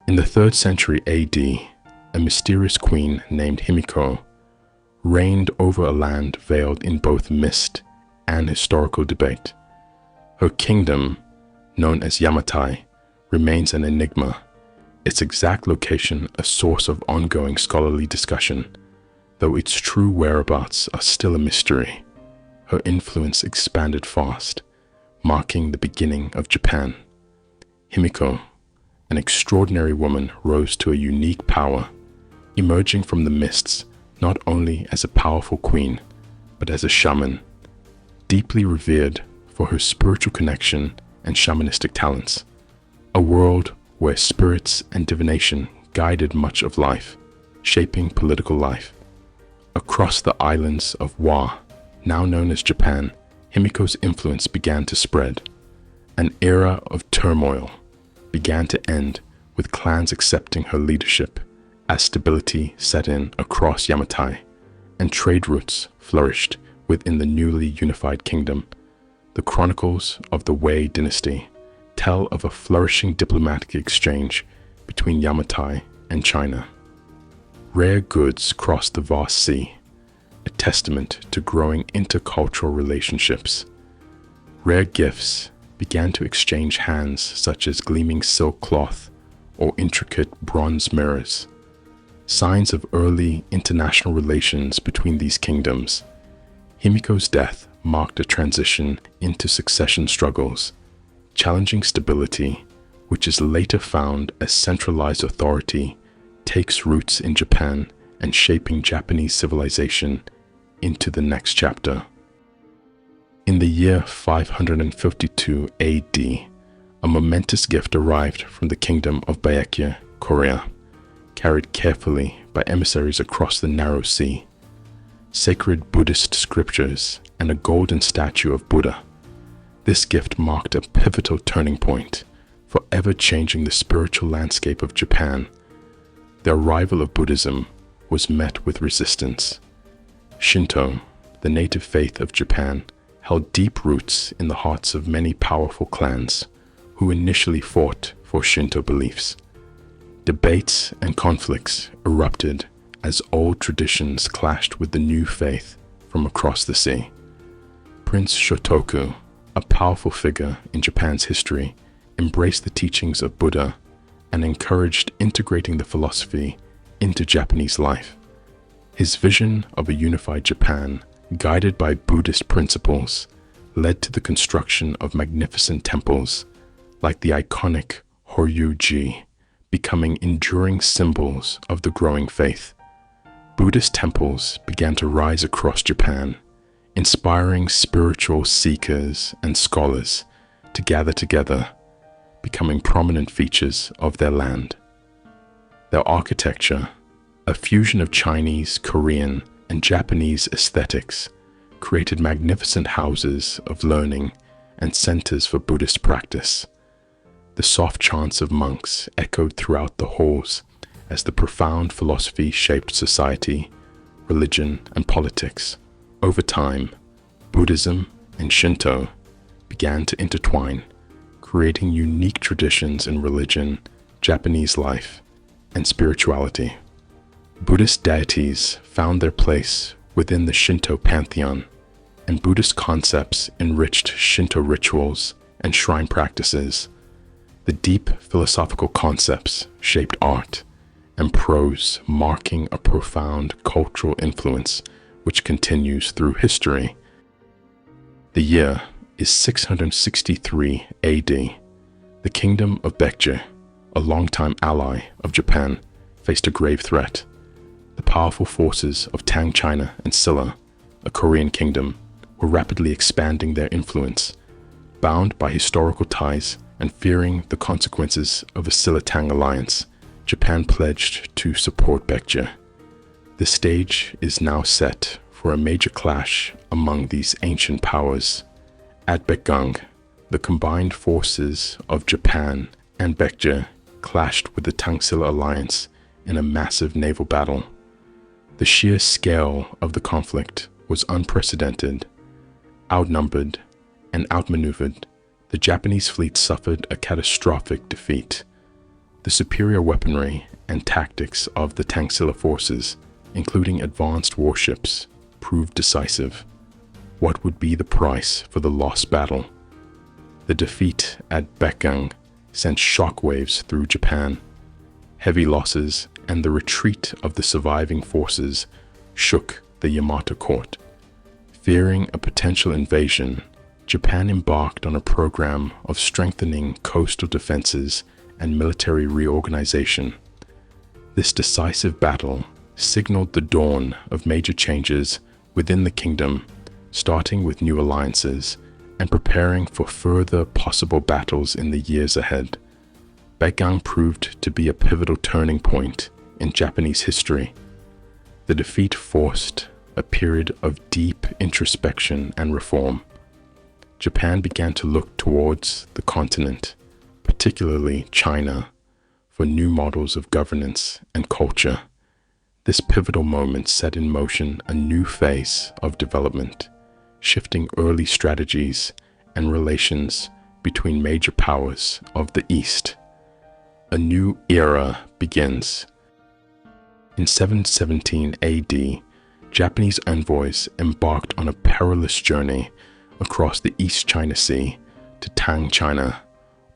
In the 3rd century AD, a mysterious queen named Himiko reigned over a land veiled in both mist and historical debate. Her kingdom, known as Yamatai, remains an enigma, its exact location a source of ongoing scholarly discussion, though its true whereabouts are still a mystery. Her influence expanded fast, marking the beginning of Japan. Himiko, an extraordinary woman, rose to a unique power, emerging from the mists not only as a powerful queen, but as a shaman, deeply revered for her spiritual connection and shamanistic talents, a world where spirits and divination guided much of life, shaping political life. Across the islands of Wa, now known as Japan, Himiko's influence began to spread. An era of turmoil began to end, with clans accepting her leadership as stability set in across Yamatai, and trade routes flourished within the newly unified kingdom. The chronicles of the Wei dynasty tell of a flourishing diplomatic exchange between Yamatai and China. Rare goods crossed the vast sea, a testament to growing intercultural relationships. Rare gifts began to exchange hands, such as gleaming silk cloth or intricate bronze mirrors, signs of early international relations between these kingdoms. Himiko's death marked a transition into succession struggles, challenging stability, which is later found as centralized authority takes roots in Japan and shaping Japanese civilization into the next chapter. In the year 552 AD, a momentous gift arrived from the kingdom of Baekgang, Korea, carried carefully by emissaries across the narrow sea. Sacred Buddhist scriptures and a golden statue of Buddha. This gift marked a pivotal turning point, forever changing the spiritual landscape of Japan. The arrival of Buddhism was met with resistance. Shinto, the native faith of Japan, held deep roots in the hearts of many powerful clans who initially fought for Shinto beliefs. Debates and conflicts erupted as old traditions clashed with the new faith from across the sea. Prince Shotoku, a powerful figure in Japan's history, embraced the teachings of Buddha and encouraged integrating the philosophy into Japanese life. His vision of a unified Japan, guided by Buddhist principles, led to the construction of magnificent temples, like the iconic Horyuji, becoming enduring symbols of the growing faith. Buddhist temples began to rise across Japan, inspiring spiritual seekers and scholars to gather together, becoming prominent features of their land. Their architecture, a fusion of Chinese, Korean, and Japanese aesthetics, created magnificent houses of learning and centers for Buddhist practice. The soft chants of monks echoed throughout the halls as the profound philosophy shaped society, religion, and politics. Over time, Buddhism and Shinto began to intertwine, creating unique traditions in religion, Japanese life, and spirituality. Buddhist deities found their place within the Shinto pantheon, and Buddhist concepts enriched Shinto rituals and shrine practices. The deep philosophical concepts shaped art and prose, marking a profound cultural influence which continues through history. The year is 663 AD. The kingdom of Baekgang, a longtime ally of Japan, faced a grave threat. The powerful forces of Tang China and Silla, a Korean kingdom, were rapidly expanding their influence. Bound by historical ties and fearing the consequences of a Silla-Tang alliance, Japan pledged to support Baekgang. The stage is now set for a major clash among these ancient powers. At Baekgang, the combined forces of Japan and Baekgang clashed with the Tang-Silla alliance in a massive naval battle. The sheer scale of the conflict was unprecedented. Outnumbered and outmaneuvered, the Japanese fleet suffered a catastrophic defeat. The superior weaponry and tactics of the Tangsila forces, including advanced warships, proved decisive. What would be the price for the lost battle? The defeat at Baekgang sent shockwaves through Japan. Heavy losses and the retreat of the surviving forces shook the Yamato court. Fearing a potential invasion, Japan embarked on a program of strengthening coastal defenses and military reorganization. This decisive battle signaled the dawn of major changes within the kingdom, starting with new alliances and preparing for further possible battles in the years ahead. Baekgang proved to be a pivotal turning point in Japanese history. The defeat forced a period of deep introspection and reform. Japan began to look towards the continent, particularly China, for new models of governance and culture. This pivotal moment set in motion a new phase of development, shifting early strategies and relations between major powers of the East. A new era begins. In 717 AD, Japanese envoys embarked on a perilous journey across the East China Sea to Tang China,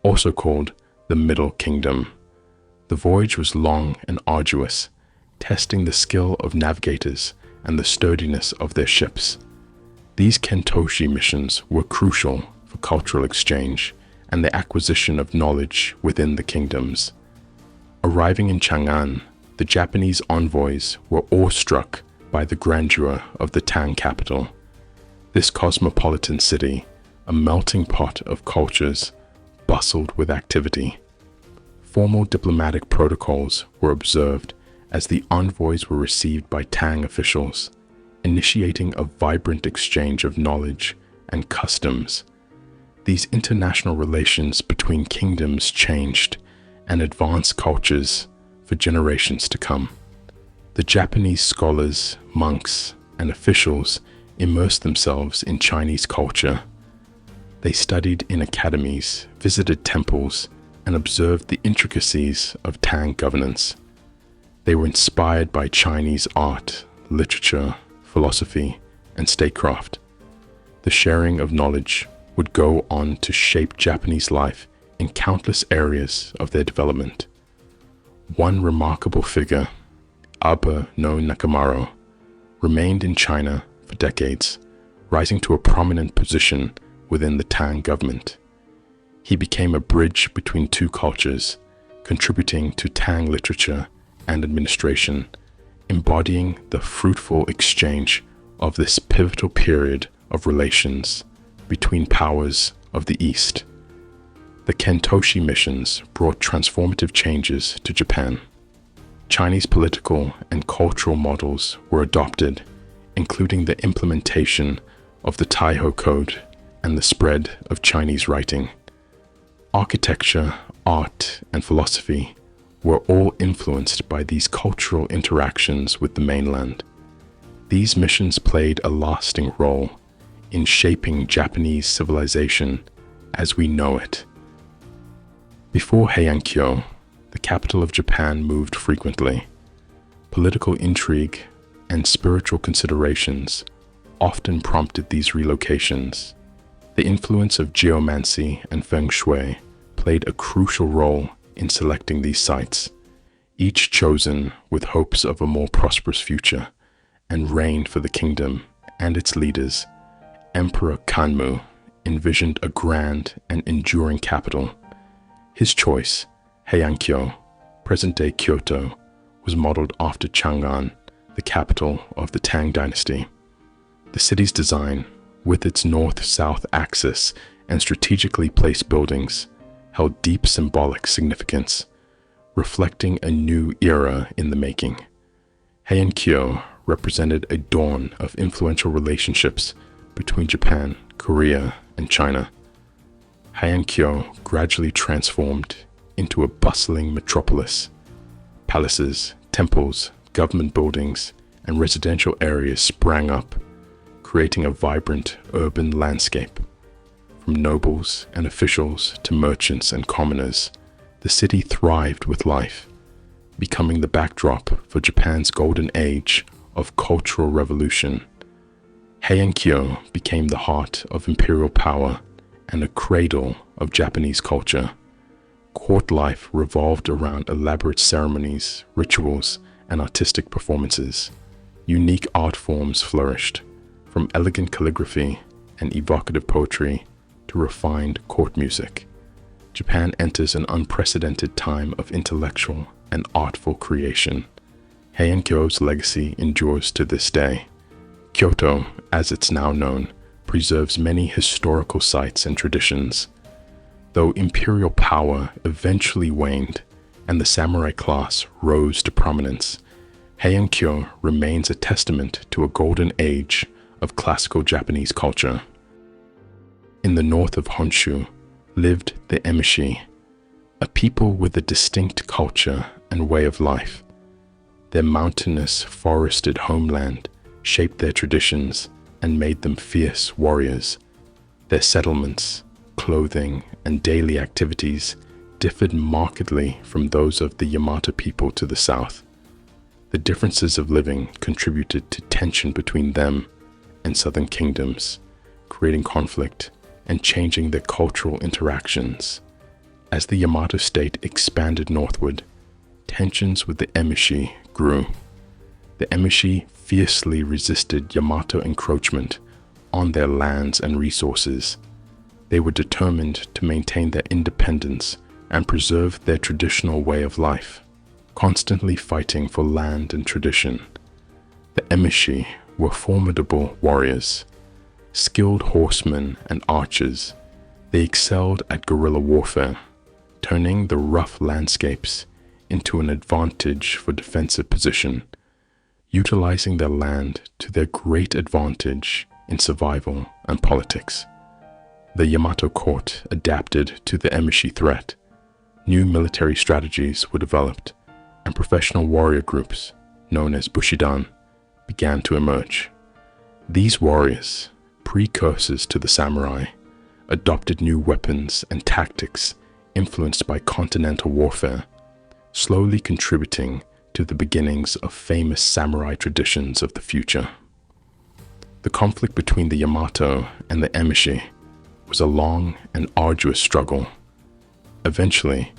also called the Middle Kingdom. The voyage was long and arduous, testing the skill of navigators and the sturdiness of their ships. These Kentoshi missions were crucial for cultural exchange and the acquisition of knowledge within the kingdoms. Arriving in Chang'an, the Japanese envoys were awestruck by the grandeur of the Tang capital. This cosmopolitan city, a melting pot of cultures, bustled with activity. Formal diplomatic protocols were observed as the envoys were received by Tang officials, initiating a vibrant exchange of knowledge and customs. These international relations between kingdoms changed and advanced cultures for generations to come. The Japanese scholars, monks, and officials immersed themselves in Chinese culture. They studied in academies, visited temples, and observed the intricacies of Tang governance. They were inspired by Chinese art, literature, philosophy, and statecraft. The sharing of knowledge would go on to shape Japanese life in countless areas of their development. One remarkable figure, Aba no Nakamaro, remained in China for decades, rising to a prominent position within the Tang government. He became a bridge between two cultures, contributing to Tang literature and administration, embodying the fruitful exchange of this pivotal period of relations between powers of the East. The Kentoshi missions brought transformative changes to Japan. Chinese political and cultural models were adopted, including the implementation of the Taiho Code and the spread of Chinese writing. Architecture, art, and philosophy were all influenced by these cultural interactions with the mainland. These missions played a lasting role in shaping Japanese civilization as we know it. Before Heian-kyō, the capital of Japan moved frequently. Political intrigue and spiritual considerations often prompted these relocations. The influence of geomancy and feng shui played a crucial role in selecting these sites, each chosen with hopes of a more prosperous future and reign for the kingdom and its leaders. Emperor Kanmu envisioned a grand and enduring capital. His choice, Heian-kyō, present-day Kyoto, was modeled after Chang'an, the capital of the Tang dynasty. The city's design, with its north-south axis and strategically placed buildings, held deep symbolic significance, reflecting a new era in the making. Heian-kyō represented a dawn of influential relationships between Japan, Korea, and China. Heian-kyō gradually transformed into a bustling metropolis. Palaces, temples, government buildings, and residential areas sprang up, creating a vibrant urban landscape. From nobles and officials to merchants and commoners, the city thrived with life, becoming the backdrop for Japan's golden age of cultural revolution. Heian-kyō became the heart of imperial power and a cradle of Japanese culture. Court life revolved around elaborate ceremonies, rituals, and artistic performances. Unique art forms flourished, from elegant calligraphy and evocative poetry to refined court music. Japan enters an unprecedented time of intellectual and artful creation. Heian-kyō's legacy endures to this day. Kyoto, as it's now known, preserves many historical sites and traditions. Though imperial power eventually waned and the samurai class rose to prominence, Heian-kyō remains a testament to a golden age of classical Japanese culture. In the north of Honshu lived the Emishi, a people with a distinct culture and way of life. Their mountainous, forested homeland shaped their traditions and made them fierce warriors. Their settlements, clothing, and daily activities differed markedly from those of the Yamato people to the south. The differences of living contributed to tension between them and southern kingdoms, creating conflict and changing their cultural interactions. As the Yamato state expanded northward, tensions with the Emishi grew. The Emishi fiercely resisted Yamato encroachment on their lands and resources. They were determined to maintain their independence and preserve their traditional way of life, constantly fighting for land and tradition. The Emishi were formidable warriors, skilled horsemen and archers. They excelled at guerrilla warfare, turning the rough landscapes into an advantage for defensive position, utilizing their land to their great advantage in survival and politics. The Yamato court adapted to the Emishi threat. New military strategies were developed, and professional warrior groups, known as bushidan, began to emerge. These warriors, precursors to the samurai, adopted new weapons and tactics influenced by continental warfare, slowly contributing to the beginnings of famous samurai traditions of the future. The conflict between the Yamato and the Emishi was a long and arduous struggle. Eventually,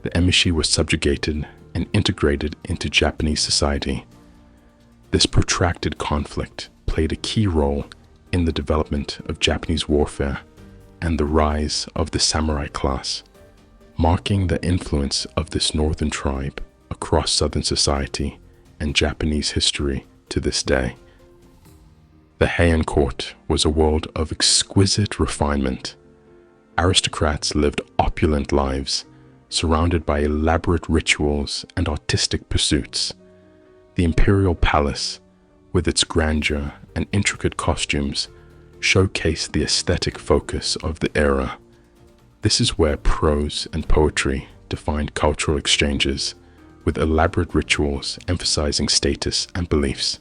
the Emishi was subjugated and integrated into Japanese society. This protracted conflict played a key role in the development of Japanese warfare and the rise of the samurai class, marking the influence of this northern tribe across southern society and Japanese history to this day. The Heian court was a world of exquisite refinement. Aristocrats lived opulent lives, surrounded by elaborate rituals and artistic pursuits. The imperial palace, with its grandeur and intricate costumes, showcased the aesthetic focus of the era. This is where prose and poetry defined cultural exchanges, with elaborate rituals emphasizing status and beliefs.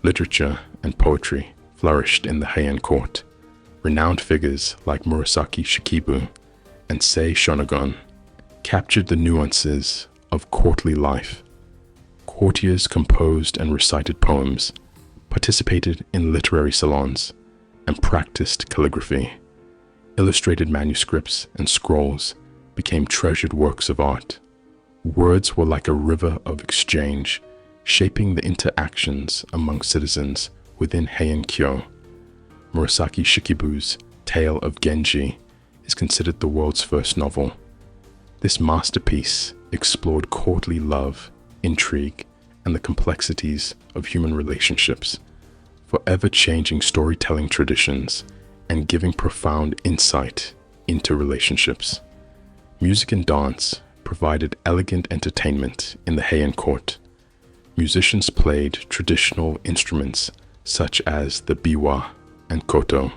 Literature and poetry flourished in the Heian court. Renowned figures like Murasaki Shikibu and Sei Shonagon captured the nuances of courtly life. Courtiers composed and recited poems, participated in literary salons, and practiced calligraphy. Illustrated manuscripts and scrolls became treasured works of art. Words were like a river of exchange, shaping the interactions among citizens within Heian-kyō. Murasaki Shikibu's Tale of Genji is considered the world's first novel. This masterpiece explored courtly love, intrigue, and the complexities of human relationships, forever changing storytelling traditions and giving profound insight into relationships. Music and dance provided elegant entertainment in the Heian court. Musicians played traditional instruments such as the biwa and koto,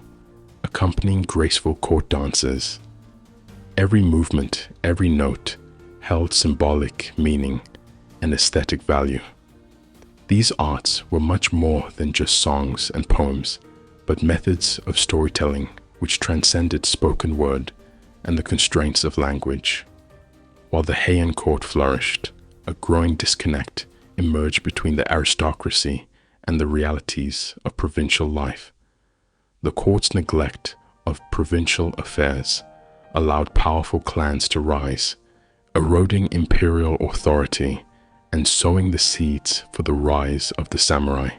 accompanying graceful court dances. Every movement, every note held symbolic meaning and aesthetic value. These arts were much more than just songs and poems, but methods of storytelling which transcended spoken word and the constraints of language. While the Heian court flourished, a growing disconnect emerged between the aristocracy and the realities of provincial life. The court's neglect of provincial affairs allowed powerful clans to rise, eroding imperial authority and sowing the seeds for the rise of the samurai.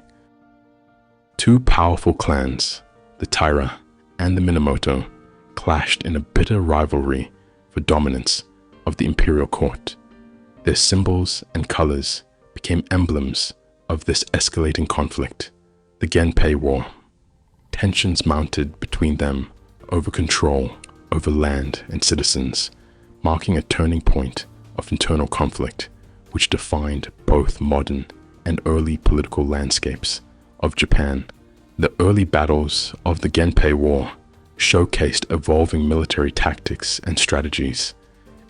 Two powerful clans, the Taira and the Minamoto, clashed in a bitter rivalry for dominance of the imperial court. Their symbols and colors became emblems of this escalating conflict, the Genpei War. Tensions mounted between them over control over land and citizens, marking a turning point of internal conflict which defined both modern and early political landscapes of Japan. The early battles of the Genpei War showcased evolving military tactics and strategies.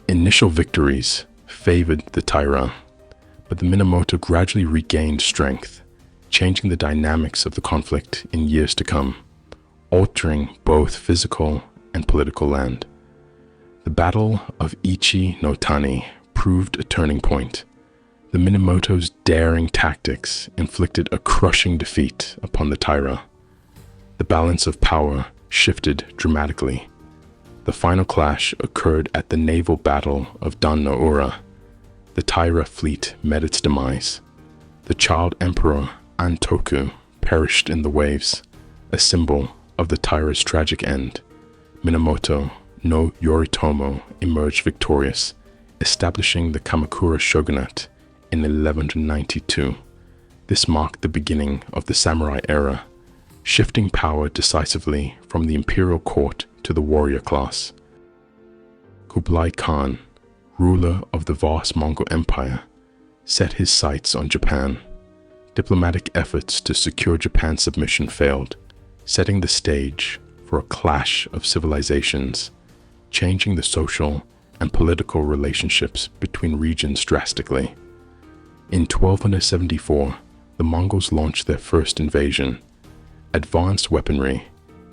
Initial victories favored the Taira, but the Minamoto gradually regained strength, changing the dynamics of the conflict in years to come, altering both physical and political land. The Battle of Ichi no Tani proved a turning point. The Minamoto's daring tactics inflicted a crushing defeat upon the Taira. The balance of power shifted dramatically. The final clash occurred at the naval battle of Dan no Ura. The Taira fleet met its demise. The child emperor Antoku perished in the waves, a symbol of the Taira's tragic end. Minamoto no Yoritomo emerged victorious, establishing the Kamakura shogunate in 1192. This marked the beginning of the samurai era, shifting power decisively from the imperial court to the warrior class. Kublai Khan, ruler of the vast Mongol Empire, set his sights on Japan. Diplomatic efforts to secure Japan's submission failed, setting the stage for a clash of civilizations, changing the social and political relationships between regions drastically. In 1274, the Mongols launched their first invasion. Advanced weaponry,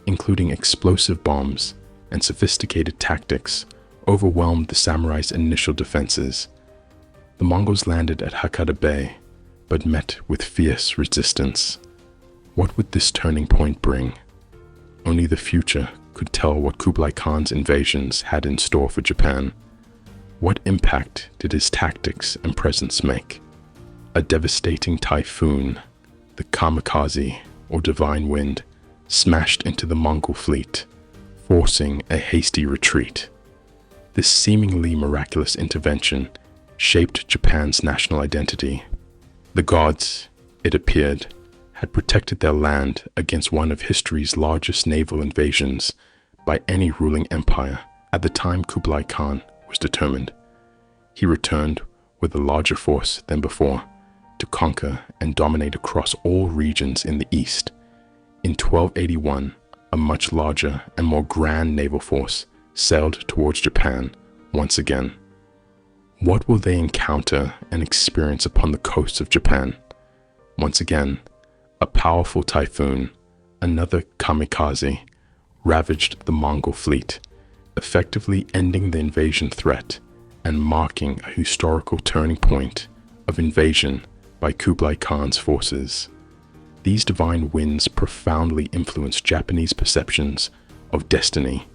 including explosive bombs and sophisticated tactics, overwhelmed the samurai's initial defenses. The Mongols landed at Hakata Bay, but met with fierce resistance. What would this turning point bring? Only the future could tell what Kublai Khan's invasions had in store for Japan. What impact did his tactics and presence make? A devastating typhoon, the Kamikaze, or divine wind, smashed into the Mongol fleet, forcing a hasty retreat. This seemingly miraculous intervention shaped Japan's national identity. The gods, it appeared, had protected their land against one of history's largest naval invasions by any ruling empire at the time Kublai Khan was determined. He returned with a larger force than before to conquer and dominate across all regions in the east. In 1281, a much larger and more grand naval force sailed towards Japan once again. What will they encounter and experience upon the coasts of Japan? Once again, a powerful typhoon, another kamikaze, ravaged the Mongol fleet, effectively ending the invasion threat and marking a historical turning point of invasion by Kublai Khan's forces. These divine winds profoundly influenced Japanese perceptions of destiny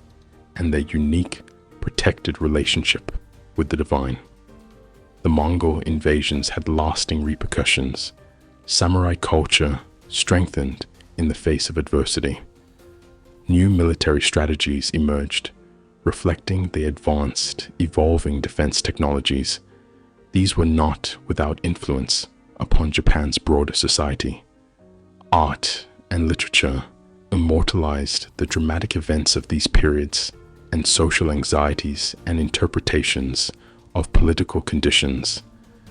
and their unique, protected relationship with the divine. The Mongol invasions had lasting repercussions. Samurai culture strengthened in the face of adversity. New military strategies emerged, reflecting the advanced, evolving defense technologies. These were not without influence upon Japan's broader society. Art and literature immortalized the dramatic events of these periods and social anxieties and interpretations of political conditions,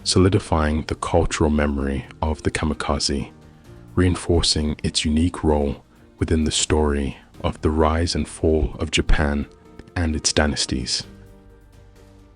solidifying the cultural memory of the kamikaze, reinforcing its unique role within the story of the rise and fall of Japan and its dynasties.